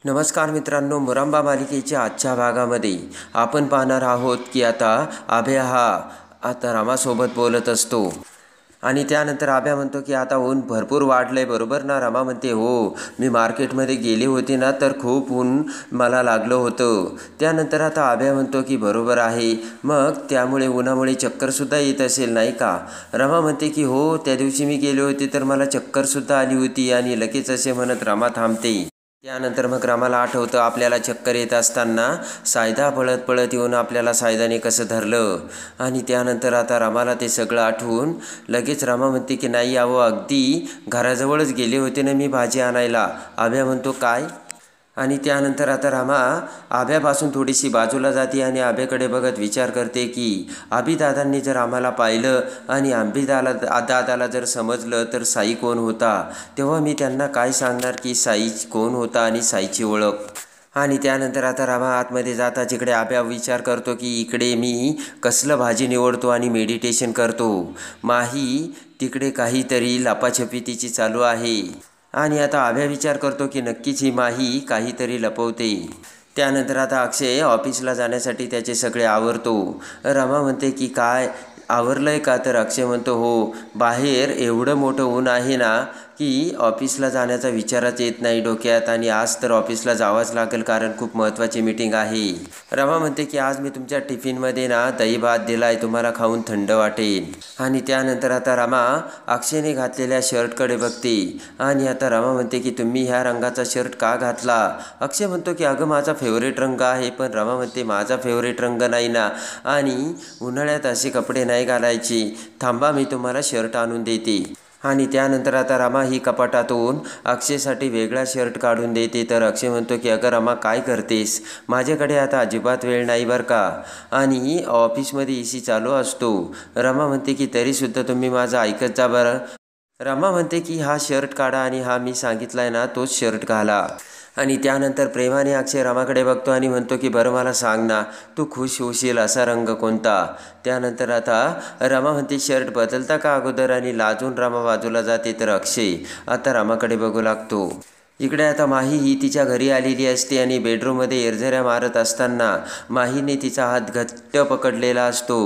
नमस्कार मित्रांनो, मुरांबा मालिकेच्या आजच्या भागामध्ये आपण पाहणार आहोत की आता आभ्या हा आता रामासोबत बोलत असतो आणि त्यानंतर आभ्या म्हणतो की आता ऊन भरपूर वाढलं आहे, बरोबर ना? रमा म्हणते हो, मी मार्केटमध्ये गेली होती ना तर खूप ऊन मला लागलं होतं. त्यानंतर आता आभ्या म्हणतो की बरोबर आहे, मग त्यामुळे उन्हामुळे चक्करसुद्धा येत असेल नाही का? रमा म्हणते की हो, त्या दिवशी मी गेले होते तर मला चक्करसुद्धा आली होती आणि लगेच असे म्हणत रमा थांबते. त्यानंतर मग रमाला आठवतं आपल्याला चक्कर येत असताना सायदा पळत पळत येऊन आपल्याला सायदाने कसं धरलं. आणि त्यानंतर आता रमाला ते सगळं आठवून लगेच रमा म्हणते की नाही अहो, अगदी घराजवळच गेले होते ना मी भाजी आणायला. आभ्या म्हणतो काय? आणि त्यानंतर आता रमा आभ्यापासून थोडीशी बाजूला जाते आणि आभ्याकडे बघत विचार करते की आभीदादांनी जर आम्हाला पाहिलं आणि दादाला जर समजलं तर साई कोण होता, तेव्हा मी त्यांना काय सांगणार की साई कोण होता आणि साईची ओळख. आणि त्यानंतर आता रमा आतमध्ये जाता जिकडे आभ्या विचार करतो की इकडे मी कसलं भाजी निवडतो आणि मेडिटेशन करतो. माही तिकडे काहीतरी लपाछपी तिची चालू आहे आणि आता आभ्या विचार करतो की नक्कीच ही माही काहीतरी लपवते. त्यानंतर आता अक्षय ऑफिसला जाण्यासाठी त्याचे सगळे आवरतो. रमा म्हणते की काय आवरलं आहे का? तर अक्षय म्हणतो हो, बाहेर एवढं मोठं ऊन आहे ना की ऑफिसला जाण्याचा विचारच येत नाही डोक्यात आणि आज तर ऑफिसला जावंच लागेल कारण खूप महत्त्वाची मीटिंग आहे. रमा म्हणते की आज मी तुमच्या टिफिनमध्ये ना दही भात दिला आहे, तुम्हाला खाऊन थंड वाटेल. आणि त्यानंतर आता रमा अक्षयने घातलेल्या शर्टकडे बघते आणि आता रमा म्हणते की तुम्ही ह्या रंगाचा शर्ट का घातला? अक्षय म्हणतो की अगं माझा फेवरेट रंग आहे. पण रमा म्हणते माझा फेवरेट रंग नाही ना आणि उन्हाळ्यात असे कपडे नाही घालायचे, थांबा मी तुम्हाला शर्ट आणून देते. आणि त्यानंतर आता रमा ही कपाटातून अक्षयसाठी वेगळा शर्ट काढून देते. तर अक्षय म्हणतो की अगं रमा काय करतेस, माझ्याकडे आता अजिबात वेळ नाही बरं का आणि ऑफिसमध्ये AC चालू असतो. रमा म्हणते की तरीसुद्धा तुम्ही माझं ऐकत जा बरं. रमा म्हणते की हा शर्ट काढा आणि हा मी सांगितला आहे ना तोच शर्ट घाला. आणि त्यानंतर प्रेमाने अक्षय रमाकडे बघतो आणि म्हणतो की बरं मला सांग ना, तू खुश होशील असा रंग कोणता? त्यानंतर आता रमा म्हणते शर्ट बदलता का अगोदर आणि लाजून रमा बाजूला जाते. तर अक्षय आता रमाकडे बघू लागतो. इकडे आता माही ही तिच्या घरी आलेली असते आणि बेडरूममध्ये एरझऱ्या मारत असताना माहीने तिचा हात घट्ट पकडलेला असतो.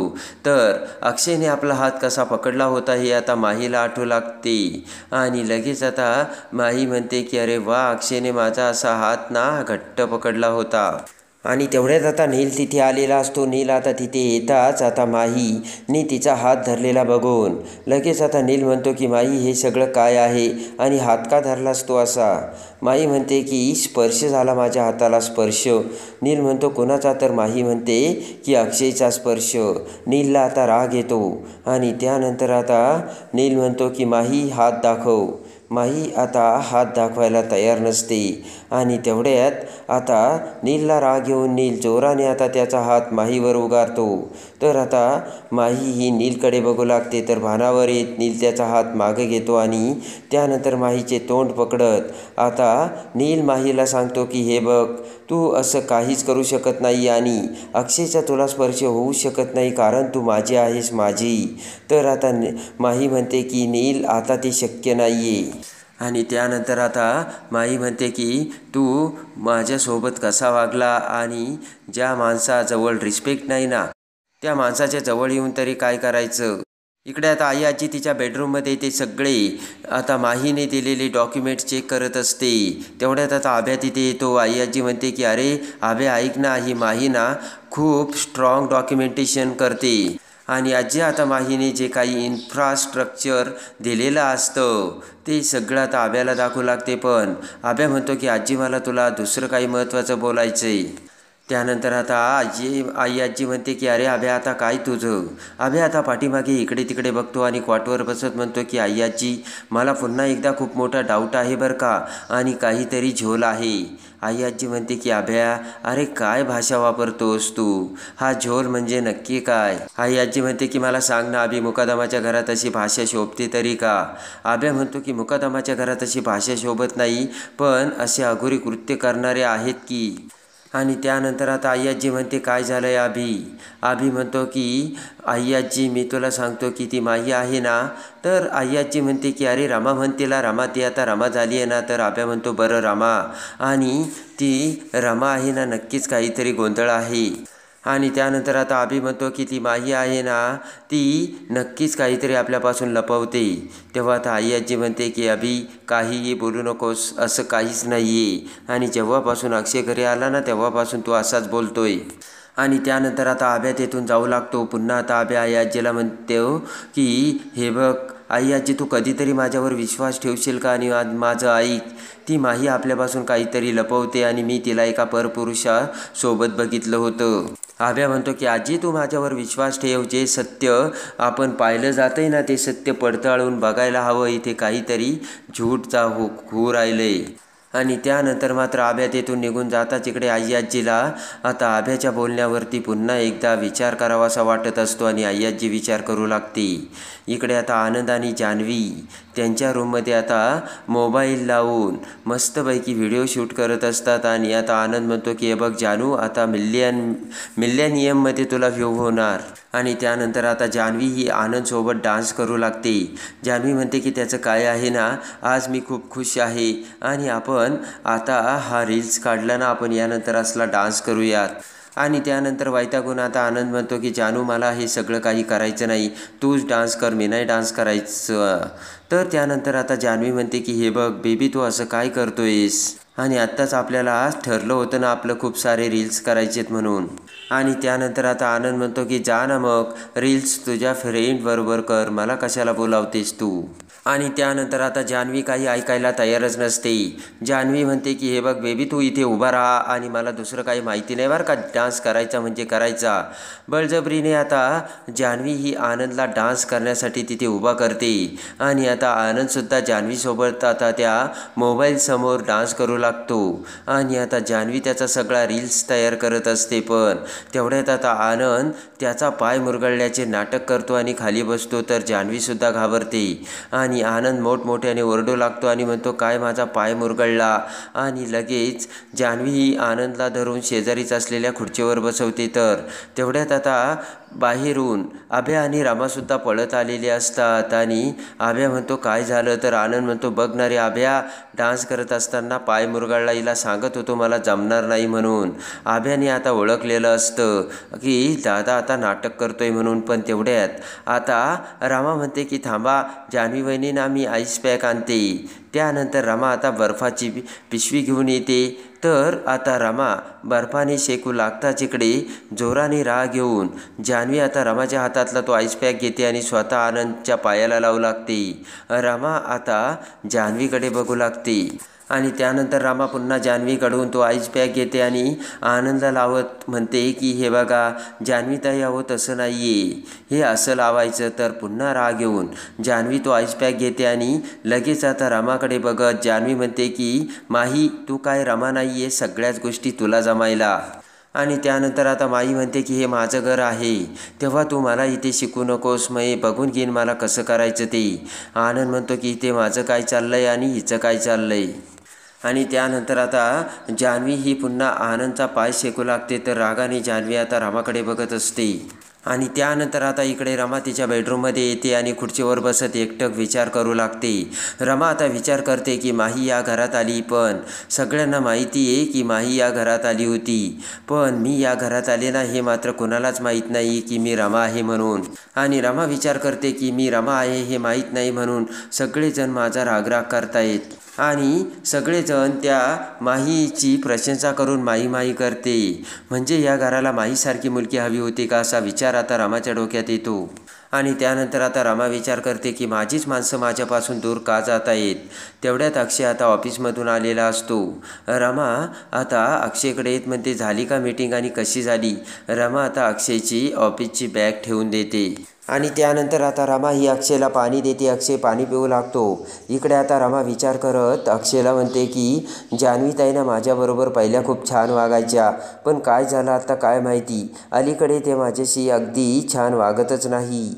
तर अक्षयने आपला हात कसा पकडला होता हे आता माहीला आठवू लागते आणि लगेच आता माही म्हणते की अरे वा, अक्षयने माझा असा हात ना घट्ट पकडला होता. आणि तेवढ्यात आता नील तिथे आलेला असतो. नील आता तिथे येताच आता माहीने तिचा हात धरलेला बघून लगेच आता नील म्हणतो की माही हे सगळं काय आहे आणि हात का धरलास तो असा? माही म्हणते की स्पर्श झाला माझ्या हाताला, स्पर्श. नील म्हणतो कोणाचा? तर माही म्हणते की अक्षयचा स्पर्श. नीलला आता राग येतो आणि त्यानंतर आता नील म्हणतो की माही हात दाखव. माही आता हात दाखवायला तयार नसते आणि तेवढ्यात आता नीलला राग येऊन नील जोराने आता त्याचा हात माहीवर उगारतो. तर आता माही ही नीलकडे बघू लागते. तर भानावर येत नील त्याचा हात मागे घेतो आणि त्यानंतर माहीचे तोंड पकडत आता नील माहीला सांगतो की हे बघ, तू असं काहीच करू शकत नाही आणि अक्षयचा तुला स्पर्श होऊ शकत नाही कारण तू माझी आहेस, माझी. तर आता माही म्हणते की नील आता ते शक्य नाही आहे. आणि त्यानंतर आता माही म्हणते की तू माझ्यासोबत कसा वागला आणि ज्या माणसाजवळ रिस्पेक्ट नाही ना त्या माणसाच्या जवळ येऊन तरी काय करायचं? इकडे आता आई आजी तिच्या बेडरूममध्ये ते सगळे आता माहीने दिलेले डॉक्युमेंट्स चेक करत असते. तेवढ्यात आता आभ्या तिथे येतो. आई आजी म्हणते की अरे आभ्या ऐक ना, ही माही ना खूप स्ट्रॉंग डॉक्युमेंटेशन करते. आणि आजी आता माहीने जे काही इन्फ्रास्ट्रक्चर दिलेलं असतं ते सगळं आता आभ्याला दाखवू लागते. पण आभ्या म्हणतो की आजी मला तुला दुसरं काही महत्त्वाचं बोलायचं आहे. त्यानंतर आता आई आजी म्हणते की अरे आभ्या आता काय तुझं? आभ्या आता पाठीमागे इकडे तिकडे बघतो आणि क्वाटवर बसत म्हणतो की आई आजी मला पुन्हा एकदा खूप मोठा डाऊट आहे बरं का आणि काहीतरी झोल आहे. आई आजी म्हणते की आभ्या अरे काय भाषा वापरतोस तू? हा झोल म्हणजे नक्की काय? आई आजी म्हणते की मला सांग ना अभि, मुकादमाच्या घरात अशी भाषा शोभते तरी का? आभ्या म्हणतो की मुकादमाच्या घरात अशी भाषा शोभत नाही, पण असे अघोरी कृत्य करणारे आहेत की. आणि त्यानंतर आता आई म्हणते काय झालं आहे अभि म्हणतो की आई मी तुला सांगतो की ती माही आहे ना. तर आई म्हणते की अरे रमा म्हणतेला रमा, ती आता रमा झाली आहे ना. तर अभ्या म्हणतो बरं रमा, आणि ती रमा आहे ना, नक्कीच काहीतरी गोंधळ आहे. आणि त्यानंतर आता अभि म्हणतो की ती माही आहे ना, ती नक्कीच काहीतरी आपल्यापासून लपवते. तेव्हा आता आई म्हणते की अभि काहीही बोलू नकोस, असं काहीच नाही आहे. आणि जेव्हापासून अक्षय घरी आला ना तेव्हापासून तू असाच बोलतोय. आणि त्यानंतर आता अभ्या तेथून जाऊ लागतो. पुन्हा आता अभ्या आई म्हणतो की हे बघ आई तू कधीतरी माझ्यावर विश्वास ठेवशील का, आणि माझं ऐक. ती माही आपल्यापासून काहीतरी लपवते आणि मी तिला एका परपुरुषासोबत बघितलं होतं. अभ्या म्हणतो की आजी तू माझ्यावर विश्वास ठेव, जे सत्य आपण पाहिलं जातंय ना ते सत्य पडताळून बघायला हवं. इथे काहीतरी झूटचा होऊ राहिलंय. आणि त्यानंतर मात्र अभ्या तेथून निघून जाताच इकडे आजीला आता अभ्याच्या बोलण्यावरती पुन्हा एकदा विचार करावासा वाटत असतो आणि आजी विचार करू लागते. इकडे आता आनंद आणि जान्हवी त्यांच्या रूममध्ये आता मोबाईल लावून मस्तपैकी व्हिडिओ शूट करत असतात. आणि आता आनंद म्हणतो की हे बघ जानू, आता मिलेनियममध्ये तुला व्ह्यू होणार. आणि त्यानंतर आता जान्हवी ही आनंदसोबत डान्स करू लागते. जान्हवी म्हणते की त्याचं काय आहे ना, आज मी खूप खुश आहे आणि आपण आता हा रील्स काढला ना, आपण यानंतर असला डान्स करूयात. आणि त्यानंतर वैतागून आता आनंद म्हणतो की जानू मला हे सगळं काही करायचं नाही, तूच डान्स कर, मी नाही डान्स करायचं. तर त्यानंतर आता जान्हवी म्हणते की हे बघ बेबी तू असं काय करतोयस, आणि आत्ताच आपल्याला ठरलं होतं ना आपलं खूप सारे रील्स करायचेत म्हणून. आणि त्यानंतर आता आनंद म्हणतो की जा ना मग रील्स तुझ्या फ्रेंडबरोबर कर, मला कशाला बोलावतेस तू. आणि त्यानंतर आता जान्हवी काही ऐकायला तयारच नसते. जान्हवी म्हणते की हे बघ बेबी तू इथे उभा राहा आणि मला दुसरं काही माहिती नाही बरं का, डान्स करायचा म्हणजे करायचा. बळजबरीने आता जान्हवी ही आनंदला डान्स करण्यासाठी तिथे उभा करते. आणि आता आनंदसुद्धा जान्हवीसोबत आता त्या मोबाईलसमोर डान्स करू लागतो. आणि आता जान्हवी त्याचा सगळा रील्स तयार करत असते. पण तेवढ्यात आता आनंद त्याचा पाय मुरगळल्याचे नाटक करतो आणि खाली बसतो. तर जान्हवीसुद्धा घाबरते आणि आनंद मोठमोठ्याने ओरडू लागतो आणि म्हणतो काय माझा पाय मुरगळला. आणि लगेच जान्हवी ही आनंदला धरून शेजारीच असलेल्या खुर्चीवर बसवते. तर तेवढ्यात आता बाहेरून अभ्या आणि रामासुद्धा पळत आलेले असतात. आणि अभ्या म्हणतो काय झालं. तर आनंद म्हणतो बघ ना रे अभ्या, डान्स करत असताना पाय मुरगळला, हिला सांगत होतो मला जमणार नाही म्हणून. अभ्याने आता ओळखलेलं असतं की दादा आता नाटक करतोय म्हणून. पण तेवढ्यात आता रामा म्हणते की थांबा जान्हवी वहिनी ना, मी आईस पॅक आणते. त्यानंतर रमा आता बर्फाची पिशवी घेऊन येते. तर आता रमा बर्फाने शेकू लागताच इकडे जोराने राग घेऊन जान्हवी आता रमाच्या हातातला तो आईस पॅक घेते आणि स्वतः आनंदच्या पायाला लावू लागते. रमा आता जान्हवीकडे बघू लागते. आणि त्यानंतर रमा पुन्हा जान्हवीकडून तो आईस पॅक घेते आणि आनंदला लावत म्हणते की हे बघा जान्हवी ताई, हवं तसं नाही आहे, हे असं लावायचं. तर पुन्हा राग येऊन जान्हवी तो आईस पॅक घेते आणि लगेच आता रमाकडे बघत जान्हवी म्हणते की माही तू काय रमा नाही आहे, सगळ्याच गोष्टी तुला जमायला. आणि त्यानंतर आता माई म्हणते की हे माझं घर आहे, तेव्हा तू मला इथे शिकू नकोस, मग बघून घेईन मला कसं करायचं ते. आनंद म्हणतो की इथे माझं काय चाललं आहे आणि हिचं काय चाललं आहे. आणि त्यानंतर आता जान्हवी ही पुन्हा आनंदचा पाय शेकू लागते. तर रागाने जान्हवी आता रमाकडे बघत असते. आणि त्यानंतर आता इकडे रमा तिच्या बेडरूममध्ये येते आणि खुर्चीवर बसत एकटक विचार करू लागते. रमा आता विचार करते की माही या घरात आली, पण सगळ्यांना माहिती आहे की माही या घरात आली होती, पण मी या घरात आले ना हे मात्र कोणालाच माहीत नाही की मी रमा आहे म्हणून. आणि रमा विचार करते की मी रमा आहे हे माहीत नाही म्हणून सगळेजण माझा रागराग करतायत. आणि सगळेजण त्या माहीची प्रशंसा करून माही करते, म्हणजे या घराला माहीसारखी मुलगी हवी होती का, असा विचार आता रमाच्या डोक्यात येतो. आणि त्यानंतर आता रमा विचार करते की माझीच माणसं माझ्यापासून दूर का जात आहेत. तेवढ्यात अक्षय आता ऑफिसमधून आलेला असतो. रमा आता अक्षयकडे येत म्हणते झाली का मीटिंग आणि कशी झाली. रमा आता अक्षयची ऑफिसची बॅग ठेवून देते. आणि त्यानंतर आता रमा ही अक्षयला पाणी देते. अक्षय पाणी पिऊ लागतो. इकडे आता रमा विचार करत अक्षयला म्हणते की जान्हवी ताईंना माझ्याबरोबर पहिल्या खूप छान वागायच्या, पण काय झालं आता काय माहिती, अलीकडे ते माझ्याशी अगदी छान वागतच नाही.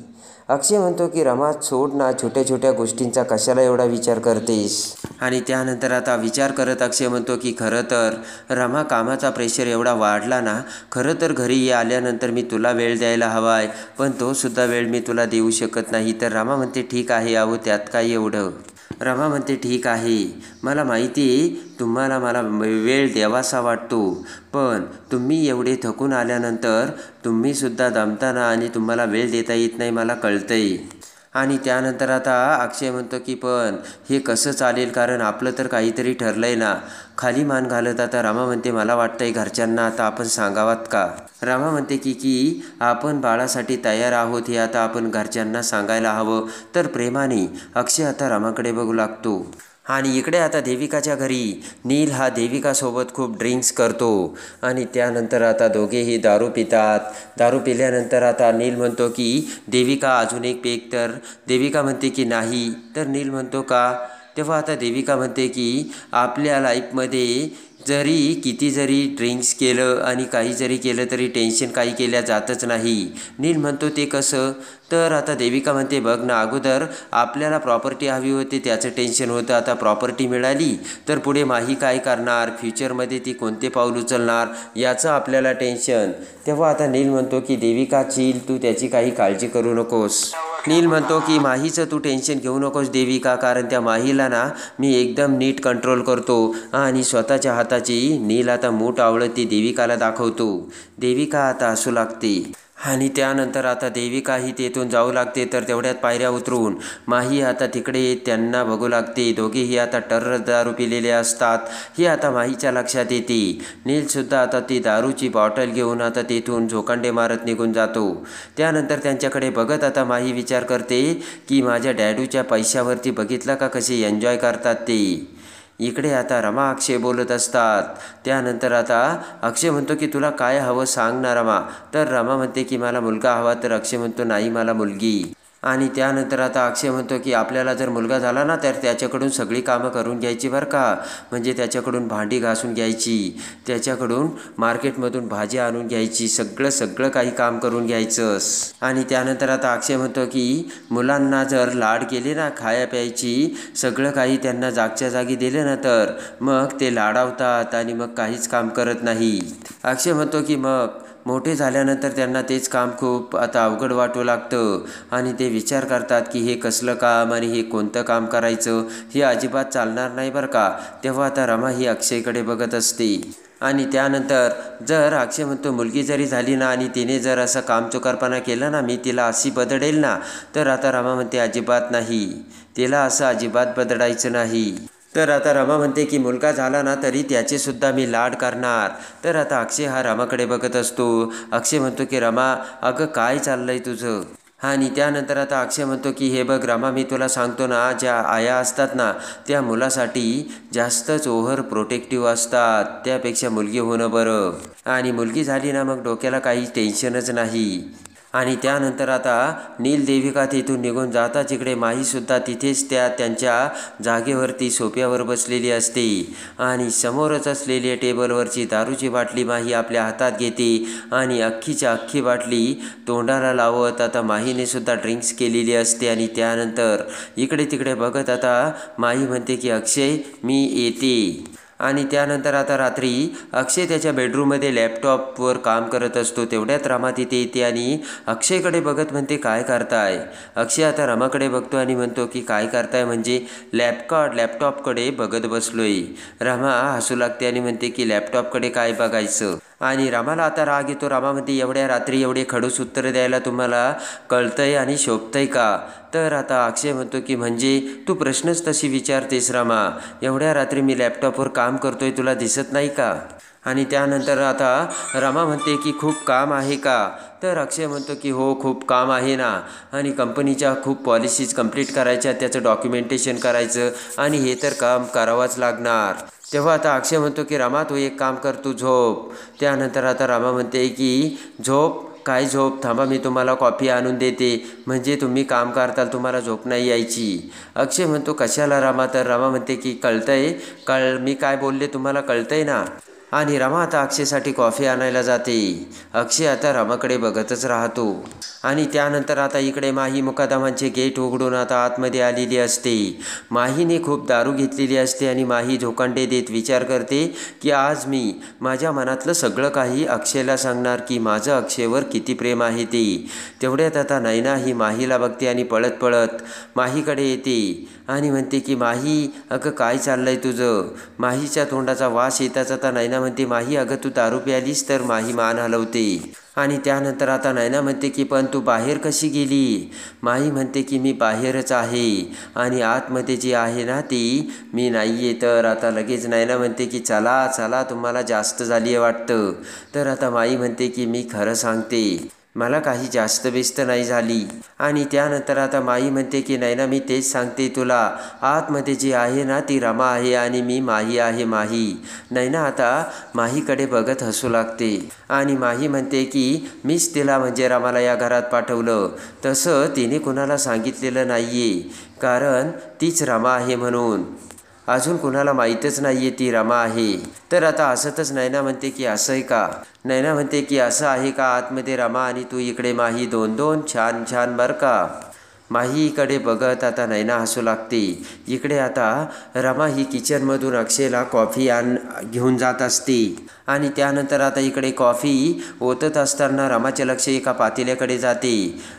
अक्षय म्हणतो की रमा सोड ना, छोट्या छोट्या गोष्टींचा कशाला एवढा विचार करतेस. आणि त्यानंतर आता विचार करत अक्षय म्हणतो की खरं तर रमा कामाचा प्रेशर एवढा वाढला ना, खरं तर घरी आल्यानंतर मी तुला वेळ द्यायला हवा आहे, पण तो सुद्धा वेळ मी तुला देऊ शकत नाही. तर रमा म्हणते ठीक आहे अहो, त्यात काय एवढं. रमा म्हणते ठीक आहे, मला माहिती आहे तुम्हाला मला वेळ द्यावासा वाटतो, पण तुम्ही एवढे थकून आल्यानंतर तुम्हीसुद्धा दमताना आणि तुम्हाला वेळ देता येत नाही मला कळतंय. आणि त्यानंतर आता अक्षय म्हणतो की पण हे कसं चालेल, कारण आपलं तर काहीतरी ठरलं आहे ना. खाली मान घालत आता रमा म्हणते मला वाटतंय घरच्यांना आता आपण सांगावात का. रमा म्हणते की आपण बाळासाठी तयार आहोत हे आता आपण घरच्यांना सांगायला हवं. तर प्रेमाने अक्षय आता रमाकडे बघू लागतो. आणि इकडे आता देविकाच्या घरी नील हा देविकासोबत खूप ड्रिंक्स करतो. आणि त्यानंतर आता दोघेही दारू पितात. दारू पिल्यानंतर आता नील म्हणतो की देविका अजून एक पेक. तर देविका म्हणते की नाही. तर नील म्हणतो का. तेव्हा आता देविका म्हणते की आपल्या लाईफमध्ये किती जरी ड्रिंक्स केलं आणि काही जरी केलं तरी टेन्शन काही केल्या जातच नाही. नील म्हणतो ते कसं. तर आता देविका म्हणते बघ ना, अगोदर आपल्याला प्रॉपर्टी हवी होती त्याचं टेन्शन होतं, आता प्रॉपर्टी मिळाली तर पुढे माही काय करणार, फ्युचरमध्ये ती कोणते पाऊल उचलणार याचं आपल्याला टेन्शन. तेव्हा आता नील म्हणतो की देविका चिल, तू त्याची काही काळजी करू नकोस. नील म्हणतो की माहीचं तू टेन्शन घेऊ नकोस देविका, कारण त्या माहीला ना मी एकदम नीट कंट्रोल करतो. आणि स्वतःच्या हाताची नील आता मूठ आवळत ती देविकाला दाखवतो. देविका आता हसू लागते. आणि त्यानंतर आता देविका ही तेथून जाऊ लागते. तर तेवढ्यात पायऱ्या उतरून माही आता तिकडे त्यांना बघू लागते. दोघेही आता टर्र दारू पिलेले असतात हे आता माहीच्या लक्षात येते. नीलसुद्धा आता ती दारूची बॉटल घेऊन आता तेथून झोकांडे मारत निघून जातो. त्यानंतर त्यांच्याकडे बघत आता माही विचार करते की माझ्या डॅडूच्या पैशावरती बघितलं का कसे एन्जॉय करतात ते. इकडे आता रमा अक्षय बोलत असतात. त्यानंतर आता अक्षय म्हणतो की तुला काय हवं सांग ना रमा. तर रमा म्हणते की मला मुलगा हवा. तर अक्षय म्हणतो नाही मला मुलगी. आणि त्यानंतर आता अक्षय म्हणतो की आपल्याला जर मुलगा झाला ना तर त्याच्याकडून सगळी कामं करून घ्यायची बरं का. म्हणजे त्याच्याकडून भांडी घासून घ्यायची, त्याच्याकडून मार्केटमधून भाजी आणून घ्यायची, सगळं काही काम करून घ्यायचंस. आणि त्यानंतर आता अक्षय म्हणतो की मुलांना जर लाड केले ना, खाया प्यायची सगळं काही त्यांना जागच्या जागी दिले ना तर मग ते लाडावतात आणि मग काहीच काम करत नाही. अक्षय म्हणतो की मग मोठे झाल्यानंतर त्यांना तेच काम खूप आता अवघड वाटू लागतं आणि ते विचार करतात की हे कसलं काम आणि हे कोणतं काम करायचं, हे अजिबात चालणार नाही बरं का. तेव्हा आता रमा ही अक्षयकडे बघत असते. आणि त्यानंतर जर अक्षय म्हणतो मुलगी जरी झाली ना आणि तिने जर असं कामचुकारपणा केला ना, मी तिला अशी बदडेल ना. तर आता रमा म्हणते अजिबात नाही, तिला असं अजिबात बदडायचं नाही. तर आता रमा म्हणते की मुलगा झाला ना तरी त्याचेसुद्धा मी लाड करणार. तर आता अक्षय हा रमाकडे बघत असतो. अक्षय म्हणतो की रमा अगं काय चाललंय तुझं. आणि त्यानंतर आता अक्षय म्हणतो की हे बघ रमा, मी तुला सांगतो ना, ज्या आया असतात ना त्या मुलासाठी जास्तच ओव्हर प्रोटेक्टिव्ह असतात, त्यापेक्षा मुलगी होणं बरं. आणि मुलगी झाली ना मग डोक्याला काही टेन्शनच नाही. आणि त्यानंतर आता नील देविका तिथून निघून जाताच इकडे माहीसुद्धा तिथेच त्यांच्या जागेवरती सोफ्यावर बसलेली असते. आणि समोरच असलेली टेबलवरची दारूची बाटली माही आपल्या हातात घेते आणि अख्खीच्या अख्खी बाटली तोंडाला लावत आता माहीने सुद्धा ड्रिंक्स केलेली असते. आणि त्यानंतर इकडे तिकडे बघत आता माही म्हणते की अक्षय मी येते. आणि त्यानंतर आता रात्री अक्षय त्याच्या बेडरूममध्ये लॅपटॉपवर काम करत असतो. तेवढ्यात रमा तिथे येते आणि अक्षयकडे बघत म्हणते काय करताय. अक्षय आता रमाकडे बघतो आणि म्हणतो की काय करताय म्हणजे लॅपटॉपकडे बघत बसलोय. रमा हसू लागते आणि म्हणते की लॅपटॉपकडे काय बघायचं. आणि रमाला आता राग येतो. रमा म्हणते एवढ्या रात्री एवढे खडूस उत्तर द्यायला तुम्हाला कळतंय आणि शोभतंय का. तर आता अक्षय म्हणतो की म्हणजे तू प्रश्नच तशी विचारतेस रमा, एवढ्या रात्री मी लॅपटॉपवर काम करतोय तुला दिसत नाही का. आणि त्यानंतर आता रमा म्हणते की खूप काम आहे का. तर अक्षय म्हणतो की हो खूप काम आहे ना, आणि कंपनीच्या खूप पॉलिसीज कंप्लीट करायच्या, त्याचं डॉक्युमेंटेशन करायचं आणि हे तर काम करावंच लागणार. तेव्हा आता अक्षय म्हणतो की रमा तू एक काम कर, तू झोप. त्यानंतर आता रमा म्हणते की झोप काय झोप, थांबा मी तुम्हाला कॉफी आणून देते, म्हणजे तुम्ही काम करताल तुम्हाला झोप नाही यायची. अक्षय म्हणतो कशाला रमा. तर रमा म्हणते की मी काय बोलले तुम्हाला कळतंय ना. आणि रमा आता अक्षयसाठी कॉफी आणायला जाते. अक्षय आता रमाकडे बघतच राहतो. आणि त्यानंतर आता इकडे माही मुकादमांचे गेट उघडून आता आतमध्ये आलेली असते. माहीने खूप दारू घेतलेली असते आणि माही झोकांडे देत विचार करते की आज मी माझ्या मनातलं सगळं काही अक्षयला सांगणार की माझं अक्षयवर किती प्रेम आहे ते. तेवढ्यात आता नैना ही माहीला बघते आणि पळत पळत माहीकडे येते आणि म्हणते की माही अगं काय चाललंय तुझं. माहीच्या तोंडाचा वास येताच आता नैना म्हणते माही अगं तू दारू प्यालीस. तर माही मान हलवते. आणि त्यानंतर आता नैना म्हणते की पण तू बाहेर कशी गेली. माही म्हणते की मी बाहेरच आहे आणि आतमध्ये जी आहे ना ती मी नाही आहे. तर आता लगेच नैना म्हणते की चला चला तुम्हाला जास्त झाली आहे वाटतं. तर आता माही म्हणते की मी खरं सांगते मला काही जास्त बेस्त नाही झाली. आणि त्यानंतर आता माही म्हणते की नैना मी तेच सांगते तुला आतमध्ये जी आहे ना ती रमा आहे आणि मी माही आहे माही. नैना आता माहीकडे बघत हसू लागते आणि माही म्हणते की मीच तिला म्हणजे रमाला या घरात पाठवलं. तसं तिने कुणाला सांगितलेलं नाही आहे कारण तीच रमा आहे म्हणून. अजून कुणाला माहीतच नाही आहे ती रमा आहे. तर आता असतच नैना म्हणते की असं आहे का. नैना म्हणते की असं आहे का आतमध्ये रमा आणि तू इकडे माही दोन दोन छान छान बरं का. माहीकडे बघत आता नैना हसू लागते. इकडे आता रमा ही किचनमधून अक्षयला कॉफी घेऊन जात असते. आणि त्यानंतर आता इकडे कॉफी ओतत असताना रमाचे लक्ष एका पातेल्याकडे जाते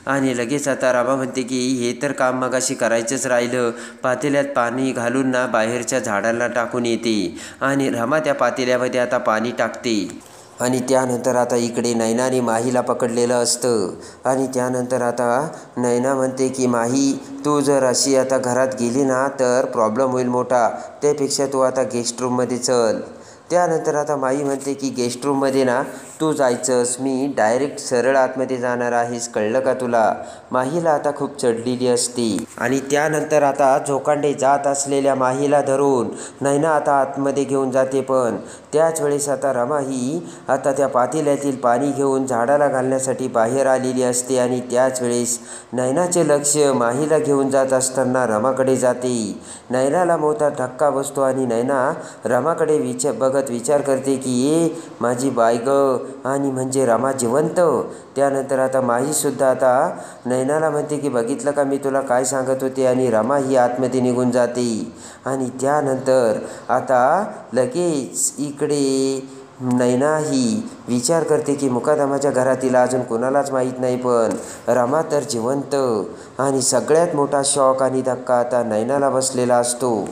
आणि लगेच आता रमा म्हणते की हे तर काम मगाशी करायचंच राहिलं. पातेल्यात पाणी घालून ना बाहेरच्या झाडांना टाकून येते आणि रमा त्या पातेल्यामध्ये आता पाणी टाकते. आणि त्यानंतर आता इकडे नैनाने माहीला पकडलेलं असतं. आणि त्यानंतर आता नैना म्हणते की माही तू जर अशी आता घरात गेली ना तर प्रॉब्लेम होईल मोठा. त्यापेक्षा तू आता गेस्ट रूममध्ये चल. त्यानंतर आता माही म्हणते की गेस्ट रूममध्ये ना तू जायचंस मी डायरेक्ट सरळ आतमध्ये जाणार आहेस कळलं का तुला. माहीला आता खूप चढलेली असते. आणि त्यानंतर आता झोकांडे जात असलेल्या माहीला धरून नैना आता आतमध्ये घेऊन जाते. पण त्याच वेळेस आता रमा ही आता त्या पातेल्यातील पाणी घेऊन झाडाला घालण्यासाठी बाहेर आलेली असते. आणि त्याच वेळेस नैनाचे लक्ष माहीला घेऊन जात असताना रमाकडे जाते. नैनाला मोठा धक्का बसतो आणि नैना रमाकडे बघत विचार करते की ये माझी बाय गं आणि म्हणजे रमा जिवंत. त्यानंतर आता माहीसुद्धा आता नैनाला म्हणते की बघितलं का मी तुला काय सांगत होते. आणि रमा ही आतमध्ये निघून जाते. आणि त्यानंतर आता लगेच इकडे नैना ही विचार करते की मुकादमाच्या घरातील अजून कोणालाच माहीत नाही पण रमा तर जिवंत. आणि सगळ्यात मोठा शॉक आणि धक्का आता नैनाला बसलेला असतो.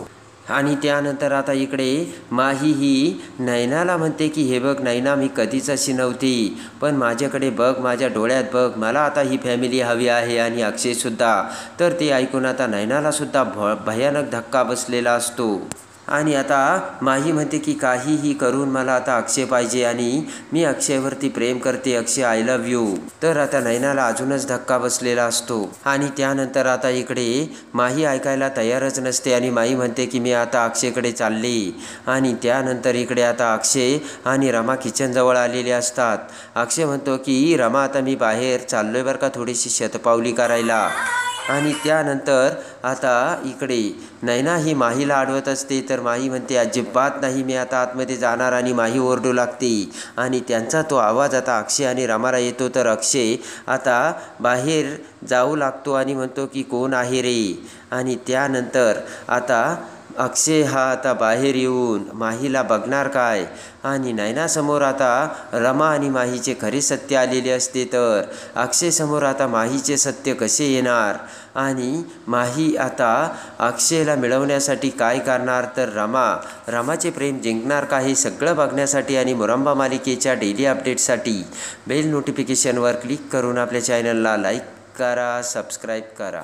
आणि त्यानंतर आता इकडे माही ही नैनाला म्हणते की हे बघ नैना मी कधीच अशी नव्हती पण माझ्याकडे बघ माझ्या डोळ्यात बघ मला आता ही फॅमिली हवी आहे आणि अक्षयसुद्धा. तर ते ऐकून आता नैनालासुद्धा भयानक धक्का बसलेला असतो. आणि आता माही म्हणते की काहीही करून मला आता अक्षय पाहिजे आणि मी अक्षयवरती प्रेम करते अक्षय आय लव्ह यू. तर आता नैनाला अजूनच धक्का बसलेला असतो. आणि त्यानंतर आता इकडे माही ऐकायला तयारच नसते आणि माही म्हणते की मी आता अक्षयकडे चालले. आणि त्यानंतर इकडे आता अक्षय आणि रमा किचनजवळ आलेले असतात. अक्षय म्हणतो की रमा आता मी बाहेर चाललोय बरं का थोडीशी शतपावली करायला. आणि त्यानंतर आता इकडे नैना ही माहीला अडवत असते. तर माही म्हणते अजिबात नाही मी आता आतमध्ये जाणार. आणि माही ओरडू लागते आणि त्यांचा तो आवाज आता अक्षय आणि रमाला येतो. तर अक्षय आता बाहेर जाऊ लागतो आणि म्हणतो की कोण आहे रे. आणि त्यानंतर आता अक्षय हा आता बाहेर येऊन माहीला बघणार काय. आणि नैनासमोर आता रमा आणि माहीचे खरे सत्य आलेले असते. तर अक्षयसमोर आता माहीचे सत्य कसे येणार आणि माही आता अक्षयला मिळवण्यासाठी काय करणार. तर रमाचे प्रेम जिंकणार का हे सगळं बघण्यासाठी आणि मुरंबा मालिकेच्या डेली अपडेट्ससाठी बेल नोटिफिकेशनवर क्लिक करून आपल्या चॅनलला लाईक करा सबस्क्राईब करा.